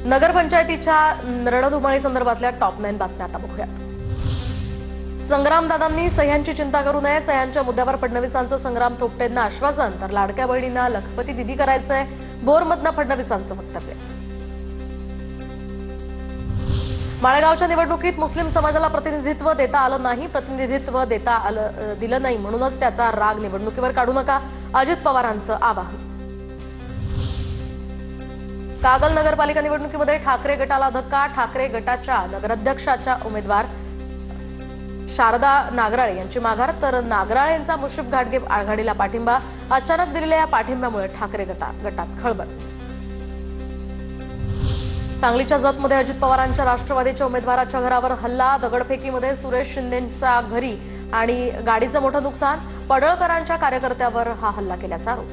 नगरपंचायतीच्या रणधुमाळी संदर्भातल्या टॉप 9 बातम्या आता बघूयात। संग्रामदादांनी सह्यांची चिंता करू नये, सह्यांच्या मुद्द्यावर फडणवीसांचं संग्राम थोपटेंना आश्वासन, तर लाडक्या बहिणींना लखपती दिदी करायचंय, बोरमधनं फडणवीसांचं वक्तव्य। माळेगावच्या निवडणुकीत मुस्लिम समाजाला प्रतिनिधित्व देता आलं नाही, दिलं नाही म्हणूनच त्याचा राग निवडणुकीवर काढू नका, अजित पवारांचं आवाहन। कागल नगरपालिका निवडणुकीमध्ये ठाकरे गटाला धक्का, ठाकरे गटाच्या नगराध्यक्षाच्या उमेदवार शारदा नागराळे यांची माघार, तर नागराळे यांचा मुश्रीफ घाटगे आघाडीला पाठिंबा। अचानक दिलेल्या या पाठिंब्यामुळे ठाकरे गटात खळबळ। सांगलीच्या जतमध्ये अजित पवारांच्या राष्ट्रवादीच्या उमेदवाराच्या घरावर हल्ला, दगडफेकीमध्ये सुरेश शिंदेंच्या घरी आणि गाडीचं मोठं नुकसान, पडळकरांच्या कार्यकर्त्यावर हा हल्ला केल्याचा आरोप।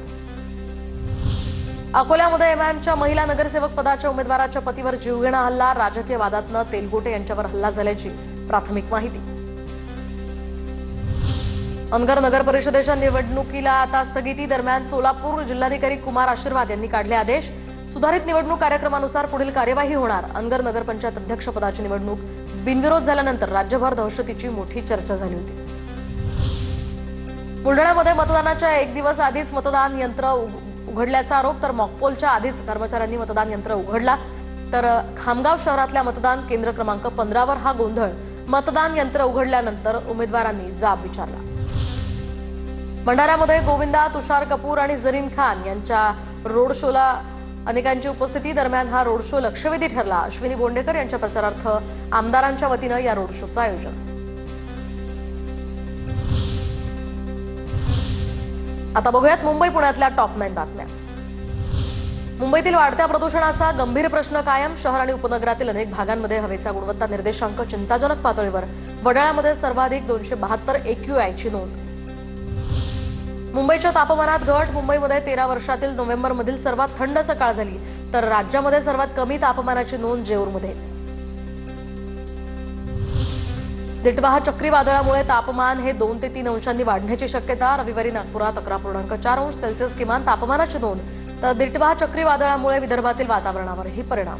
अकोल्यामध्ये एमआयएमच्या महिला नगरसेवक पदाच्या उमेदवाराच्या पतीवर जीवघेणा हल्ला, राजकीय वादातनं तेलगोटे यांच्यावर हल्ला झाल्याची प्राथमिक माहिती। अनगर नगर परिषदेच्या निवडणुकीला आता स्थगिती, दरम्यान सोलापूर जिल्हाधिकारी कुमार आशीर्वाद यांनी काढले आदेश, सुधारित निवडणूक कार्यक्रमानुसार पुढील कार्यवाही होणार। अनगर नगरपंचायत अध्यक्षपदाची निवडणूक बिनविरोध झाल्यानंतर राज्यभर दहशतीची मोठी चर्चा झाली होती। बुलढाण्यामध्ये मतदानाच्या एक दिवस आधीच मतदान यंत्र उघडल्याचा आरोप, तर मॉकपोलच्या आधीच कर्मचाऱ्यांनी मतदान यंत्र उघडला, तर खामगाव शहरातल्या मतदान केंद्र क्रमांक 15 वर हा गोंधळ, मतदान यंत्र उघडल्यानंतर उमेदवारांनी जाब विचारला। भंडाऱ्यामध्ये गोविंदा, तुषार कपूर आणि जरीन खान यांच्या रोड शोला अनेकांची उपस्थिती, दरम्यान हा रोड शो लक्षवेधी ठरला। अश्विनी बोंडेकर यांच्या प्रचारार्थ आमदारांच्या वतीनं या रोड शोचं आयोजन। आता बघूयात मुंबई पुण्यातल्या टॉप 9 बातम्या। मुंबईतील वाढत्या प्रदूषणाचा गंभीर प्रश्न कायम, शहर आणि उपनगरातील अनेक भागांमध्ये हवेचा गुणवत्ता निर्देशांक चिंताजनक पातळीवर, वडाळ्यामध्ये सर्वाधिक 272 AQI ची नोंद। मुंबईच्या तापमानात घट, मुंबईमध्ये 13 वर्षातील नोव्हेंबरमधील सर्वात थंड सकाळ झाली, तर राज्यामध्ये सर्वात कमी तापमानाची नोंद जेऊरमध्ये। दिटवाह चक्रीवादळामुळे तापमान हे 2 ते 3 अंशांनी वाढण्याची शक्यता, रविवारी नागपुरात 11.4 अंश सेल्सिअस किमान तापमानाची नोंद, तर दिटवाह चक्रीवादळामुळे विदर्भातील वातावरणावरही परिणाम।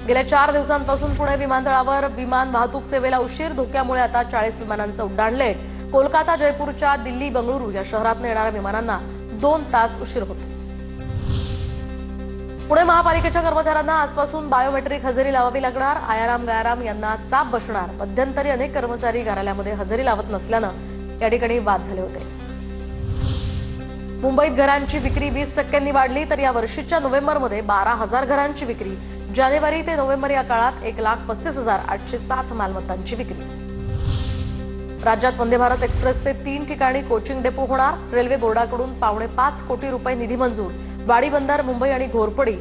गेल्या 4 दिवसांपासून पुणे विमानतळावर विमान वाहतूक सेवेला उशीर, धोक्यामुळे आता 40 विमानांचं उड्डाण लेट। कोलकाता, जयपूरच्या दिल्ली, बंगळुरू या शहरातून येणाऱ्या विमानांना 2 तास उशीर होतो। पुणे महापालिकेच्या कर्मचाऱ्यांना आजपासून बायोमेट्रिक हजेरी लावावी लागणार, आयाराम गयाराम यांना चाप बसणार। मध्यंतरी अनेक कर्मचारी कार्यालयामध्ये हजेरी लावत नसल्यानं या ठिकाणी वाद झाले होते। मुंबईत घरांची विक्री 20% वाढली, तर या वर्षीच्या नोव्हेंबरमध्ये 12,000 घरांची विक्री, जानेवारी ते नोव्हेंबर या काळात 1,35,807 मालमत्तांची विक्री। राज्यात वंदे भारत एक्सप्रेसचे 3 ठिकाणी कोचिंग डेपो होणार, रेल्वे बोर्डाकडून ₹5.25 कोटी निधी मंजूर। वाडी बंदर, मुंबई आणि घोरपडी,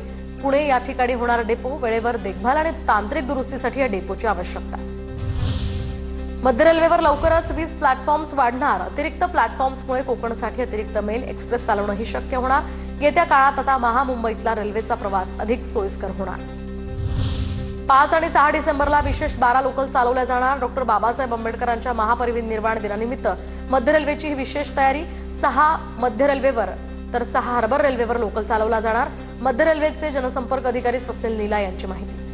पुणे या ठिकाणी होणार डेपो, वेळेवर देखभाल आणि तांत्रिक दुरुस्तीसाठी या डेपोची आवश्यकता। मध्य रेल्वेवर लवकरच 20 प्लॅटफॉर्म्स वाढणार, अतिरिक्त प्लॅटफॉर्म्समुळे कोकणसाठी अतिरिक्त मेल एक्सप्रेस चालवणंही शक्य होणार। येत्या काळात आता महामुंबईतला रेल्वेचा प्रवास अधिक सोयीस्कर होणार। 5 आणि 6 डिसेंबरला विशेष 12 लोकल चालवल्या जाणार। डॉक्टर बाबासाहेब आंबेडकरांच्या महापरिनिर्वाण दिनानिमित्त मध्य रेल्वेची ही विशेष तयारी। 6 मध्य रेल्वेवर तर 6 हार्बर रेल्वेवर लोकल चालवला जाणार। मध्य रेल्वेचे जनसंपर्क अधिकारी स्वप्नील नीला यांची माहिती।